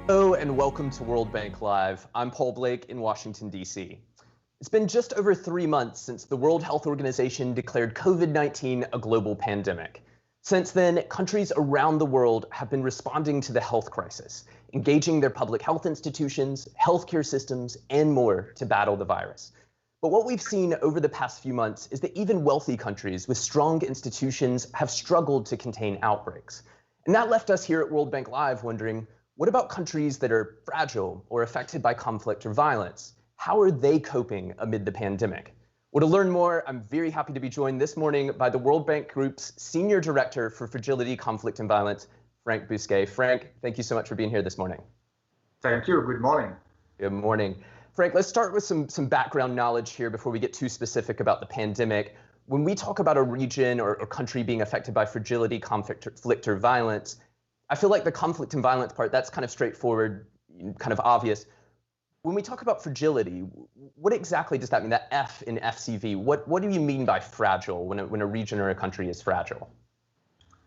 Hello and welcome to World Bank Live. I'm Paul Blake in Washington, D.C. It's been just over 3 months since the World Health Organization declared COVID-19 a global pandemic. Since then, countries around the world have been responding to the health crisis, engaging their public health institutions, healthcare systems, and more to battle the virus. But what we've seen over the past few months is that even wealthy countries with strong institutions have struggled to contain outbreaks. And that left us here at World Bank Live wondering, what about countries that are fragile or affected by conflict or violence? How are they coping amid the pandemic? Well, to learn more, I'm very happy to be joined this morning by the World Bank Group's Senior Director for Fragility, Conflict, and Violence, Frank Bousquet. Frank, thank you so much for being here this morning. Thank you. Good morning. Good morning. Frank, let's start with some background knowledge here before we get too specific about the pandemic. When we talk about a region or country being affected by fragility, conflict, or violence, I feel like the conflict and violence part, that's kind of straightforward, kind of obvious. When we talk about fragility, what exactly does that mean, that F in FCV? What do you mean by fragile when a region or a country is fragile?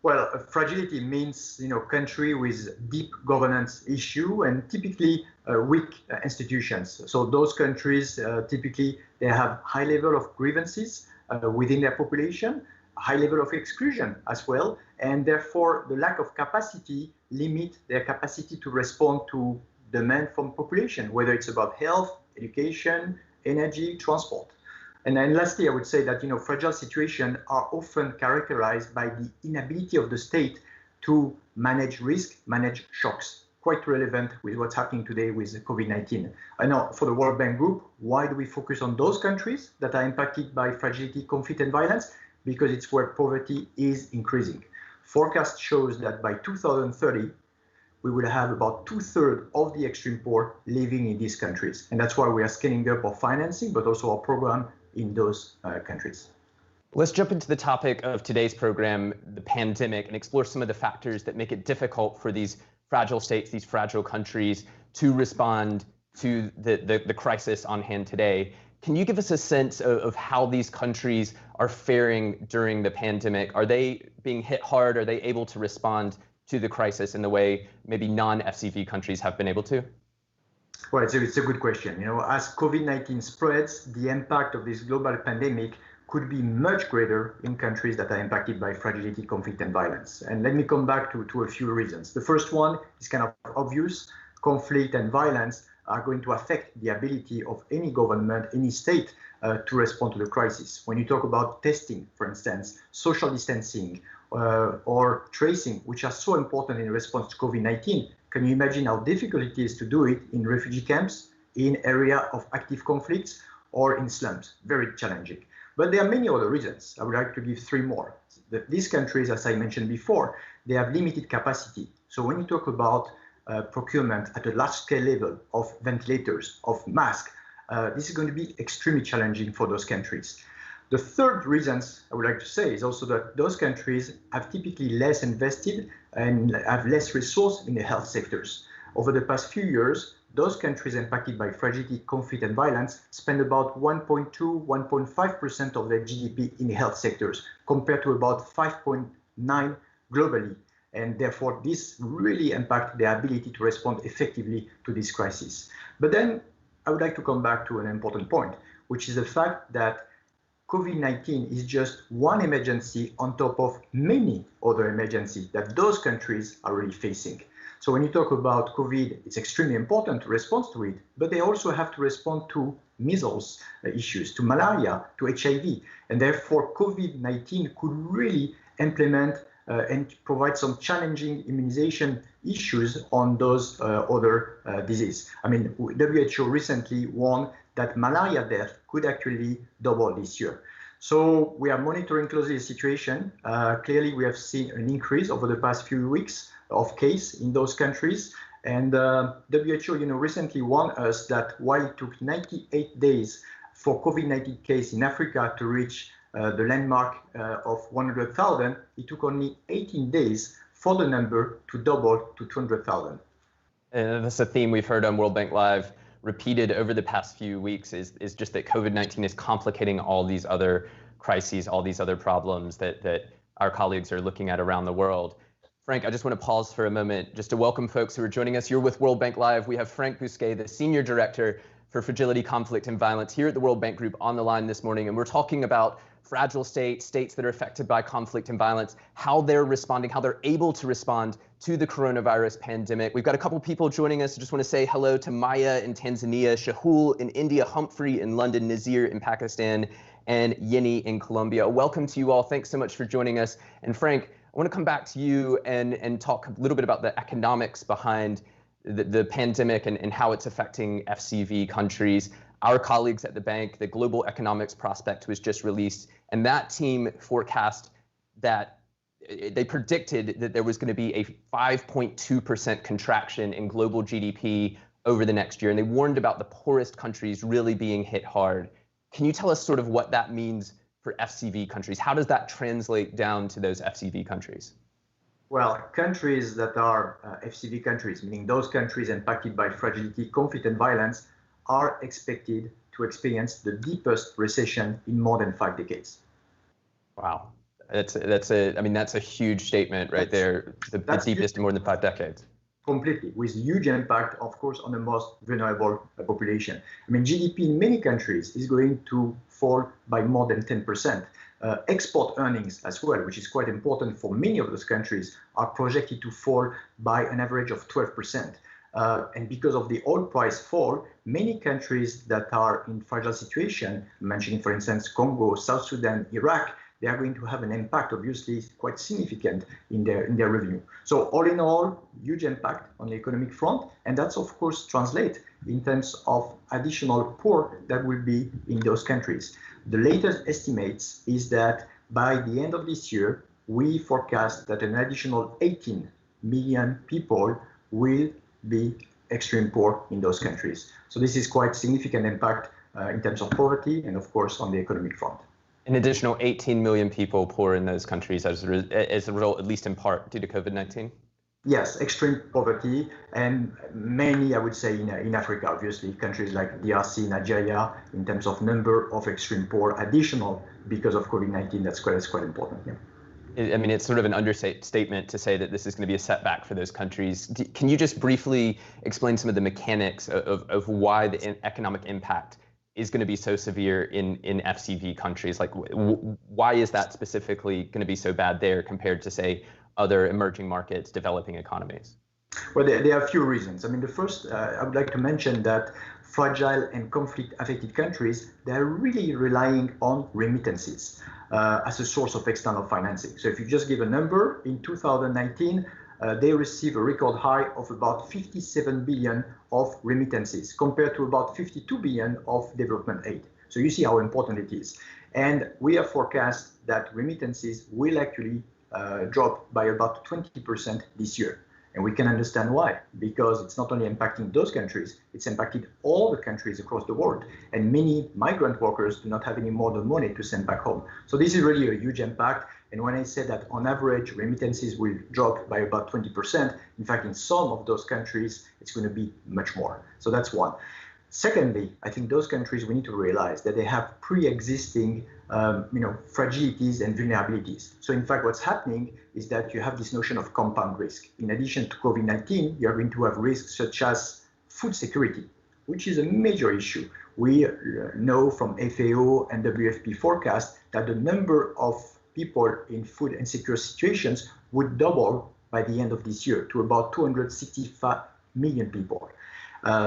Well, fragility means, country with deep governance issue and typically weak institutions. So those countries, typically, they have high level of grievances within their population, high level of exclusion as well, and therefore the lack of capacity limit their capacity to respond to demand from population, whether it's about health, education, energy, transport. And then lastly, I would say that fragile situations are often characterized by the inability of the state to manage risk, manage shocks. Quite relevant with what's happening today with COVID-19. I know for the World Bank Group, why do we focus on those countries that are impacted by fragility, conflict, and violence? Because it's where poverty is increasing. Forecast shows that by 2030, we will have about 2/3 of the extreme poor living in these countries. And that's why we are scaling up our financing, but also our program in those countries. Let's jump into the topic of today's program, the pandemic, and explore some of the factors that make it difficult for these fragile states, these fragile countries, to respond to the crisis on hand today. Can you give us a sense of how these countries are faring during the pandemic? Are they being hit hard? Are they able to respond to the crisis in the way maybe non-FCV countries have been able to? Well, it's a good question. As COVID-19 spreads, the impact of this global pandemic could be much greater in countries that are impacted by fragility, conflict, and violence. And let me come back to a few reasons. The first one is kind of obvious. Conflict and violence are going to affect the ability of any government, any state, to respond to the crisis. When you talk about testing, for instance, social distancing, or tracing, which are so important in response to COVID-19, can you imagine how difficult it is to do it in refugee camps, in area of active conflicts, or in slums? Very challenging. But there are many other reasons. I would like to give 3 more. These countries, as I mentioned before, they have limited capacity. So when you talk about procurement at a large-scale level of ventilators, of masks, this is going to be extremely challenging for those countries. The third reason I would like to say is also that those countries have typically less invested and have less resource in the health sectors. Over the past few years, those countries impacted by fragility, conflict, and violence spend about 1.2, 1.5% of their GDP in the health sectors, compared to about 5.9 globally. And therefore, this really impacts their ability to respond effectively to this crisis. But then I would like to come back to an important point, which is the fact that COVID-19 is just one emergency on top of many other emergencies that those countries are really facing. So when you talk about COVID, it's extremely important to respond to it, but they also have to respond to measles issues, to malaria, to HIV. And therefore, COVID-19 could really implement and provide some challenging immunization issues on those other diseases. I mean, WHO recently warned that malaria death could actually double this year. So we are monitoring closely the situation. Clearly, we have seen an increase over the past few weeks of case in those countries. And WHO, recently warned us that while it took 98 days for COVID-19 case in Africa to reach the landmark of 100,000, it took only 18 days for the number to double to 200,000. And that's a theme we've heard on World Bank Live repeated over the past few weeks is just that COVID-19 is complicating all these other crises, all these other problems that our colleagues are looking at around the world. Frank, I just want to pause for a moment just to welcome folks who are joining us. You're with World Bank Live. We have Frank Bousquet, the Senior Director for Fragility, Conflict, and Violence here at the World Bank Group on the line this morning. And we're talking about fragile states, states that are affected by conflict and violence, how they're responding, how they're able to respond to the coronavirus pandemic. We've got a couple people joining us. I just want to say hello to Maya in Tanzania, Shahul in India, Humphrey in London, Nazir in Pakistan, and Yeni in Colombia. Welcome to you all. Thanks so much for joining us. And Frank, I want to come back to you and talk a little bit about the economics behind the pandemic and how it's affecting FCV countries. Our colleagues at the bank, the Global Economics Prospect was just released, and that team forecast that they predicted that there was going to be a 5.2% contraction in global GDP over the next year, and they warned about the poorest countries really being hit hard. Can you tell us sort of what that means for FCV countries? How does that translate down to those FCV countries? Well, countries that are FCV countries, meaning those countries impacted by fragility, conflict, and violence, are expected to experience the deepest recession in more than 5 decades. Wow, that's a huge statement right there. The deepest in more than 5 decades. Completely, with huge impact, of course, on the most vulnerable population. I mean, GDP in many countries is going to fall by more than 10%. Export earnings as well, which is quite important for many of those countries, are projected to fall by an average of 12%. And because of the oil price fall, many countries that are in fragile situation, mentioning, for instance, Congo, South Sudan, Iraq, they are going to have an impact, obviously, quite significant in their revenue. So all in all, huge impact on the economic front. And that's, of course, translate in terms of additional poor that will be in those countries. The latest estimates is that by the end of this year, we forecast that an additional 18 million people will be extreme poor in those countries. So this is quite significant impact in terms of poverty and, of course, on the economic front. An additional 18 million people poor in those countries as a result, at least in part, due to COVID-19? Yes, extreme poverty, and mainly, I would say, in Africa, obviously, countries like DRC, Nigeria, in terms of number of extreme poor, additional because of COVID-19, that's quite important. Yeah. I mean, it's sort of an understatement to say that this is going to be a setback for those countries. Can you just briefly explain some of the mechanics of why the economic impact is going to be so severe in FCV countries? Like, why is that specifically going to be so bad there compared to, say, other emerging markets, developing economies? Well, there are a few reasons. I mean, the first, I would like to mention that fragile and conflict-affected countries, they're really relying on remittances as a source of external financing. So if you just give a number, in 2019, they received a record high of about 57 billion of remittances compared to about 52 billion of development aid. So you see how important it is. And we have forecast that remittances will actually drop by about 20% this year. And we can understand why, because it's not only impacting those countries, it's impacted all the countries across the world. And many migrant workers do not have any more than money to send back home. So this is really a huge impact. And when I say that on average, remittances will drop by about 20%, in fact, in some of those countries, it's going to be much more. So that's one. Secondly, I think those countries, we need to realize that they have pre-existing fragilities and vulnerabilities. So in fact, what's happening is that you have this notion of compound risk. In addition to COVID-19, you're going to have risks such as food security, which is a major issue. We know from FAO and WFP forecast that the number of people in food insecure situations would double by the end of this year to about 265 million people.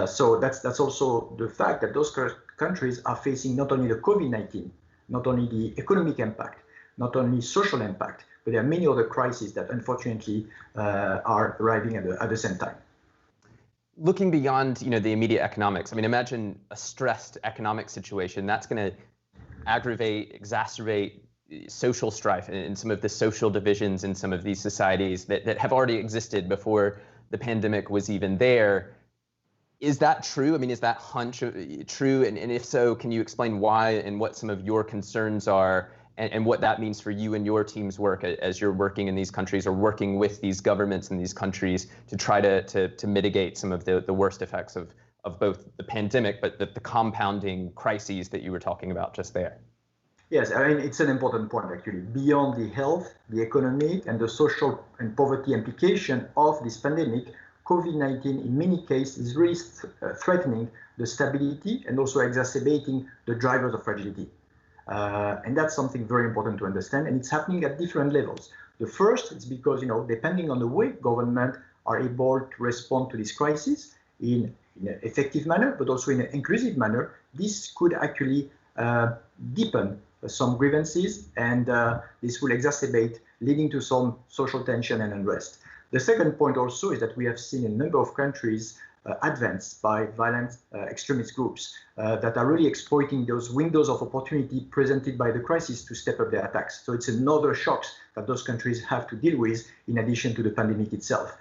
So that's also the fact that those countries are facing not only the COVID-19, not only the economic impact, not only social impact, but there are many other crises that unfortunately are arriving at the same time. Looking beyond, the immediate economics, I mean, imagine a stressed economic situation that's going to aggravate, exacerbate social strife and some of the social divisions in some of these societies that have already existed before the pandemic was even there. Is that true? I mean, is that hunch true? And if so, can you explain why and what some of your concerns are and what that means for you and your team's work as you're working in these countries or working with these governments in these countries to try to mitigate some of the worst effects of both the pandemic, but the compounding crises that you were talking about just there? Yes, I mean, it's an important point, actually. Beyond the health, the economic, and the social and poverty implication of this pandemic, COVID-19 in many cases is really threatening the stability and also exacerbating the drivers of fragility. And that's something very important to understand, and it's happening at different levels. The first is because, depending on the way government are able to respond to this crisis in an effective manner, but also in an inclusive manner, this could actually deepen some grievances, and this will exacerbate, leading to some social tension and unrest. The second point also is that we have seen a number of countries advanced by violent extremist groups that are really exploiting those windows of opportunity presented by the crisis to step up their attacks. So it's another shock that those countries have to deal with in addition to the pandemic itself.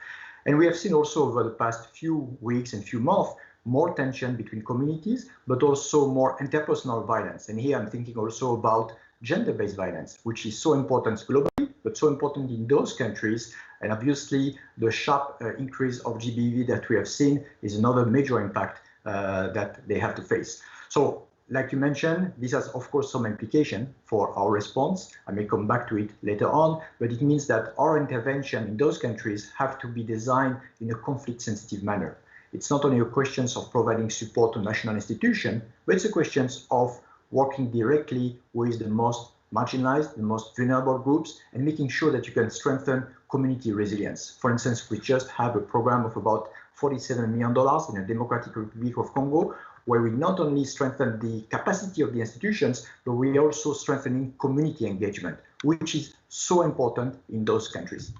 And we have seen also over the past few weeks and few months more tension between communities, but also more interpersonal violence. And here I'm thinking also about gender-based violence, which is so important globally, but so important in those countries. And obviously, the sharp increase of GBV that we have seen is another major impact that they have to face. So, like you mentioned, this has, of course, some implication for our response. I may come back to it later on, but it means that our intervention in those countries have to be designed in a conflict-sensitive manner. It's not only a question of providing support to national institutions, but it's a question of working directly with the most marginalized, the most vulnerable groups, and making sure that you can strengthen community resilience. For instance, we just have a program of about $47 million in the Democratic Republic of Congo, where we not only strengthen the capacity of the institutions, but we are also strengthening community engagement, which is so important in those countries.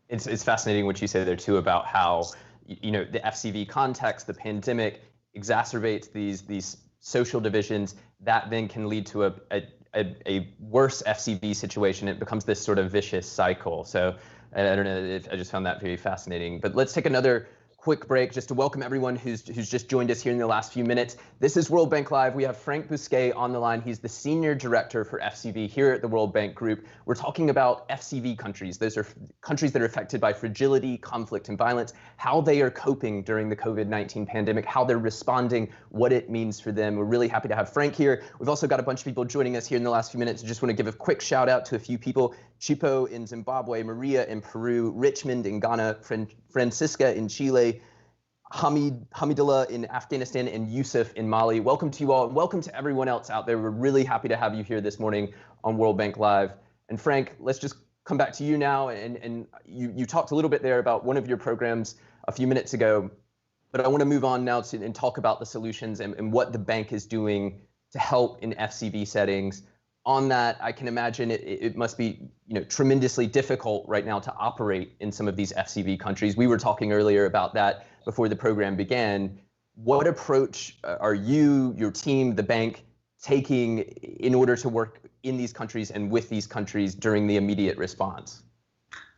It's fascinating what you say there too about how the FCV context, the pandemic exacerbates these social divisions that then can lead to a worse FCV situation. It becomes this sort of vicious cycle. So I don't know, I just found that very fascinating. But let's take another quick break just to welcome everyone who's just joined us here in the last few minutes. This is World Bank Live. We have Frank Bousquet on the line. He's the Senior Director for FCV here at the World Bank Group. We're talking about FCV countries. Those are countries that are affected by fragility, conflict, and violence, how they are coping during the COVID-19 pandemic, how they're responding, what it means for them. We're really happy to have Frank here. We've also got a bunch of people joining us here in the last few minutes. I just want to give a quick shout out to a few people. Chipo in Zimbabwe, Maria in Peru, Richmond in Ghana, Francisca in Chile, Hamidullah in Afghanistan, and Yusuf in Mali. Welcome to you all, and welcome to everyone else out there. We're really happy to have you here this morning on World Bank Live. And Frank, let's just come back to you now. And you talked a little bit there about one of your programs a few minutes ago, but I want to move on now and talk about the solutions and what the bank is doing to help in FCV settings. On that, I can imagine it must be tremendously difficult right now to operate in some of these FCV countries. We were talking earlier about that before the program began. What approach are you, your team, the bank taking in order to work in these countries and with these countries during the immediate response?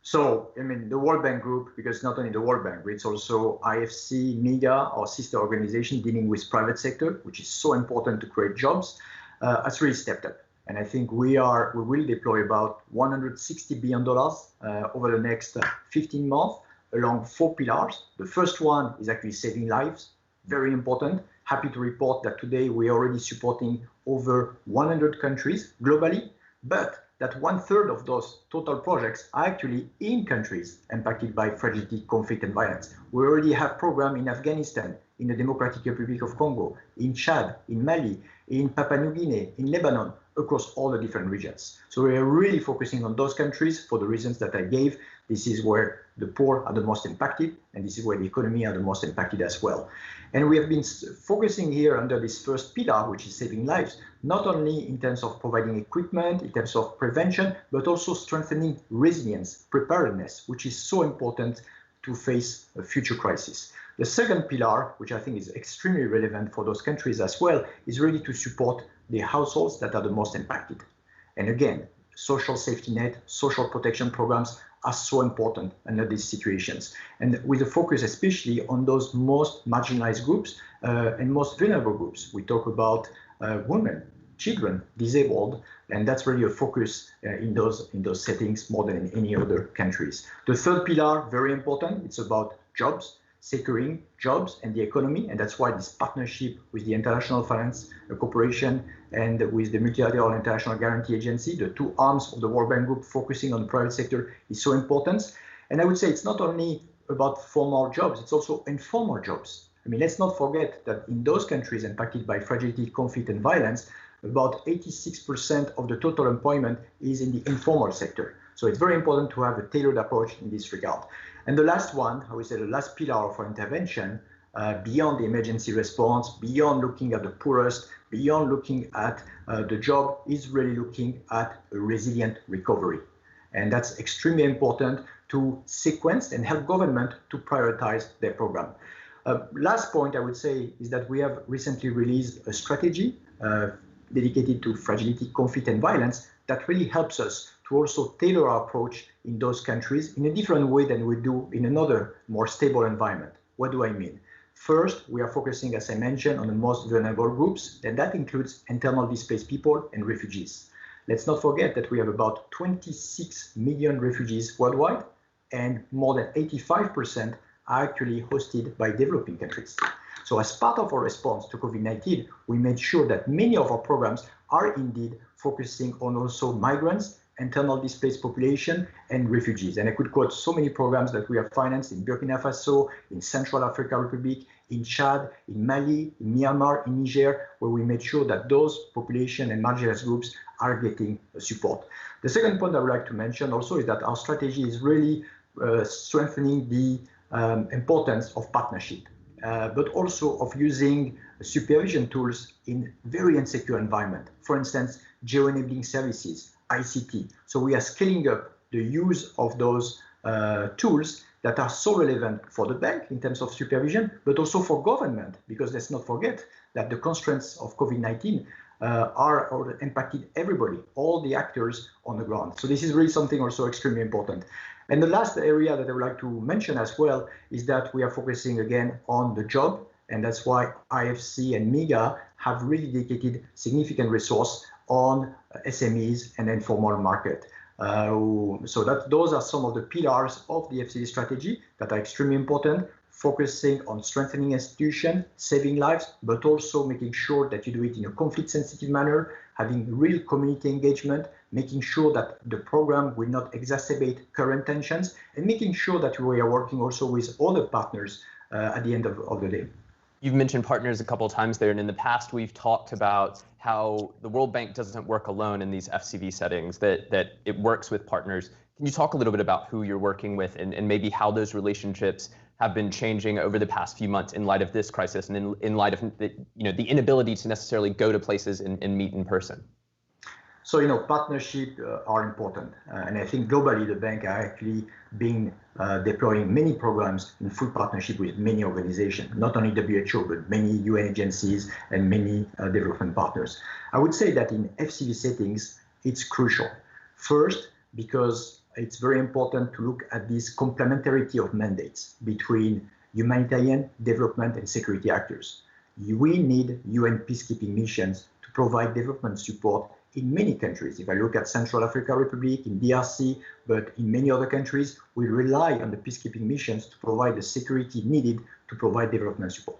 So, I mean, the World Bank Group, because not only the World Bank, it's also IFC, MEDA, our sister organization dealing with private sector, which is so important to create jobs, has really stepped up. And I think we will deploy about $160 billion over the next 15 months along 4 pillars. The first one is actually saving lives, very important. Happy to report that today we are already supporting over 100 countries globally, but that 1/3 of those total projects are actually in countries impacted by fragility, conflict, and violence. We already have programs in Afghanistan, in the Democratic Republic of Congo, in Chad, in Mali, in Papua New Guinea, in Lebanon, across all the different regions. So we are really focusing on those countries for the reasons that I gave. This is where the poor are the most impacted, and this is where the economy are the most impacted as well. And we have been focusing here under this first pillar, which is saving lives, not only in terms of providing equipment, in terms of prevention, but also strengthening resilience, preparedness, which is so important to face a future crisis. The second pillar, which I think is extremely relevant for those countries as well, is really to support the households that are the most impacted. And again, social safety net, social protection programs are so important under these situations. And with a focus especially on those most marginalized groups and most vulnerable groups. We talk about women, children, disabled, and that's really a focus in those settings more than in any other countries. The third pillar, very important, it's about jobs. securing jobs and the economy. And that's why this partnership with the International Finance Corporation and with the Multilateral International Guarantee Agency, the two arms of the World Bank Group focusing on the private sector, is so important. And I would say it's not only about formal jobs, it's also informal jobs. I mean, let's not forget that in those countries impacted by fragility, conflict, and violence, about 86% of the total employment is in the informal sector. So it's very important to have a tailored approach in this regard. And the last one, I would say the last pillar of our intervention, beyond the emergency response, beyond looking at the poorest, beyond looking at the job, is really looking at a resilient recovery. And that's extremely important to sequence and help government to prioritize their program. Last point I would say is that we have recently released a strategy dedicated to fragility, conflict, and violence that really helps us to also tailor our approach in those countries in a different way than we do in another more stable environment. What do I mean? First, we are focusing, as I mentioned, on the most vulnerable groups, and that includes internal displaced people and refugees. Let's not forget that we have about 26 million refugees worldwide, and more than 85% are actually hosted by developing countries. So as part of our response to COVID-19, we made sure that many of our programs are indeed focusing on also migrants, internal displaced population, and refugees. And I could quote so many programs that we have financed in Burkina Faso, in Central African Republic, in Chad, in Mali, in Myanmar, in Niger, where we made sure that those population and marginalized groups are getting support. The second point I would like to mention also is that our strategy is really strengthening the importance of partnership, but also of using supervision tools in very insecure environment. For instance, geo-enabling services, ICT. So we are scaling up the use of those tools that are so relevant for the bank in terms of supervision, but also for government, because let's not forget that the constraints of COVID-19 are impacted everybody, all the actors on the ground. So this is really something also extremely important. And the last area that I would like to mention as well is that we are focusing again on the job, and that's why IFC and MIGA have really dedicated significant resource on SMEs and informal market. So those are some of the pillars of the FCD strategy that are extremely important, focusing on strengthening institutions, saving lives, but also making sure that you do it in a conflict-sensitive manner, having real community engagement, making sure that the program will not exacerbate current tensions, and making sure that we are working also with other partners at the end of the day. You've mentioned partners a couple of times there, and in the past we've talked about how the World Bank doesn't work alone in these FCV settings, that it works with partners. Can you talk a little bit about who you're working with and maybe how those relationships have been changing over the past few months in light of this crisis and in light of the inability to necessarily go to places and meet in person? So, partnerships are important. And I think globally, the bank are actually been deploying many programs in full partnership with many organizations, not only WHO, but many UN agencies and many development partners. I would say that in FCV settings, it's crucial. First, because it's very important to look at this complementarity of mandates between humanitarian, development, and security actors. We need UN peacekeeping missions to provide development support in many countries. If I look at Central African Republic, in DRC, but in many other countries, we rely on the peacekeeping missions to provide the security needed to provide development support.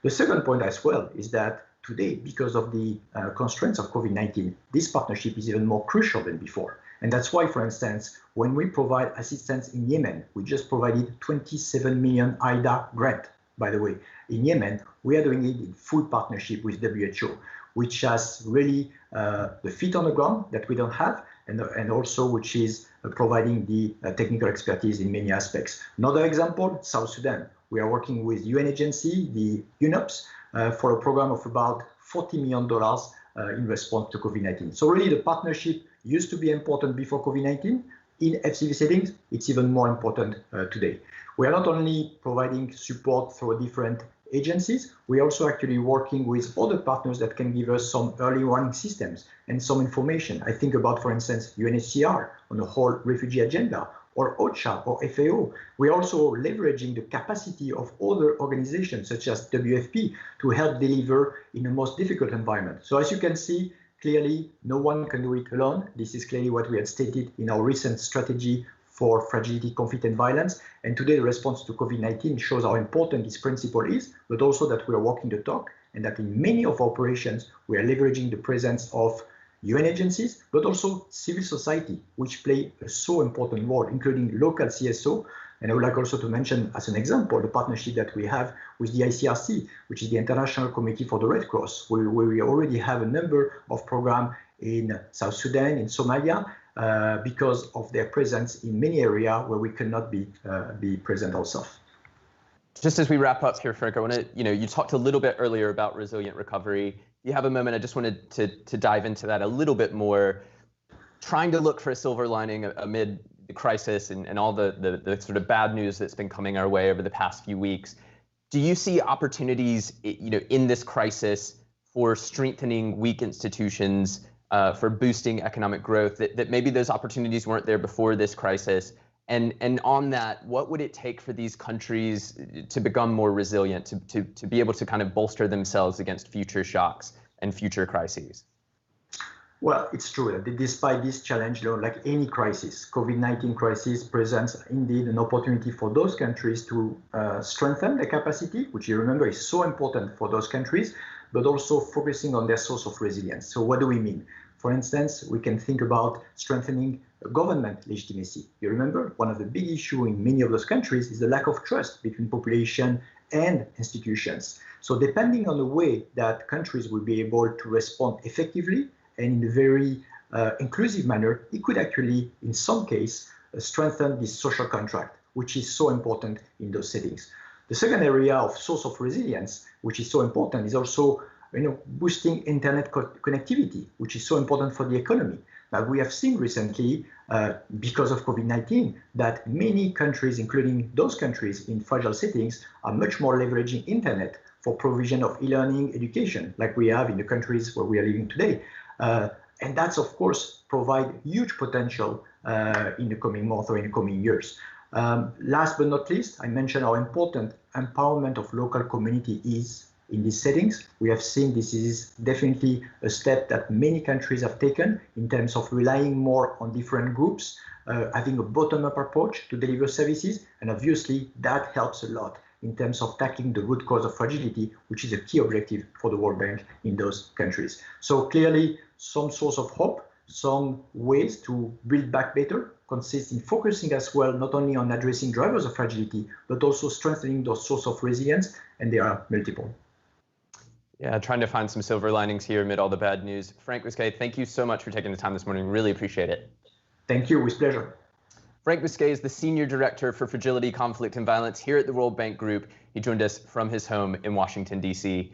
The second point as well is that today, because of the constraints of COVID-19, this partnership is even more crucial than before. And that's why, for instance, when we provide assistance in Yemen, we just provided 27 million IDA grant, by the way. In Yemen, we are doing it in full partnership with WHO, which has really the feet on the ground that we don't have, and also which is providing the technical expertise in many aspects. Another example, South Sudan. We are working with UN agency, the UNOPS, for a program of about $40 million in response to COVID-19. So really the partnership used to be important before COVID-19. In FCV settings, it's even more important today. We are not only providing support through different agencies, we are also actually working with other partners that can give us some early warning systems and some information. I think about, for instance, UNHCR on the whole refugee agenda, or OCHA or FAO. We are also leveraging the capacity of other organizations such as WFP to help deliver in the most difficult environment. So as you can see, clearly, no one can do it alone. This is clearly what we had stated in our recent strategy for fragility, conflict, and violence. And today, the response to COVID-19 shows how important this principle is, but also that we are walking the talk, and that in many of our operations, we are leveraging the presence of UN agencies, but also civil society, which play a so important role, including local CSO. And I would like also to mention, as an example, the partnership that we have with the ICRC, which is the International Committee for the Red Cross, where we already have a number of programs in South Sudan, in Somalia, because of their presence in many areas where we cannot be present ourselves. Just as we wrap up here, Frank, I want to, you talked a little bit earlier about resilient recovery. You have a moment. I just wanted to dive into that a little bit more, trying to look for a silver lining amid the crisis and all the sort of bad news that's been coming our way over the past few weeks. Do you see opportunities, in this crisis for strengthening weak institutions, for boosting economic growth, that maybe those opportunities weren't there before this crisis? And on that, what would it take for these countries to become more resilient, to be able to kind of bolster themselves against future shocks and future crises? Well, it's true that despite this challenge, like any crisis, COVID-19 crisis presents indeed an opportunity for those countries to strengthen their capacity, which you remember is so important for those countries, but also focusing on their source of resilience. So what do we mean? For instance, we can think about strengthening government legitimacy. You remember, one of the big issues in many of those countries is the lack of trust between population and institutions. So depending on the way that countries will be able to respond effectively and in a very inclusive manner, it could actually, in some case, strengthen this social contract, which is so important in those settings. The second area of source of resilience, which is so important, is also boosting internet connectivity, which is so important for the economy. Now, we have seen recently, because of COVID-19, that many countries, including those countries in fragile settings, are much more leveraging internet for provision of e-learning education, like we have in the countries where we are living today. And that's, of course, provide huge potential in the coming months or in the coming years. Last but not least, I mentioned how important empowerment of local community is in these settings. We have seen this is definitely a step that many countries have taken in terms of relying more on different groups, having a bottom-up approach to deliver services, and obviously that helps a lot in terms of tackling the root cause of fragility, which is a key objective for the World Bank in those countries. So clearly, some source of hope, some ways to build back better consists in focusing as well, not only on addressing drivers of fragility, but also strengthening those sources of resilience, and there are multiple. Yeah, trying to find some silver linings here amid all the bad news. Frank Bousquet, thank you so much for taking the time this morning. Really appreciate it. Thank you, with pleasure. Frank Bousquet is the Senior Director for Fragility, Conflict, and Violence here at the World Bank Group. He joined us from his home in Washington, D.C.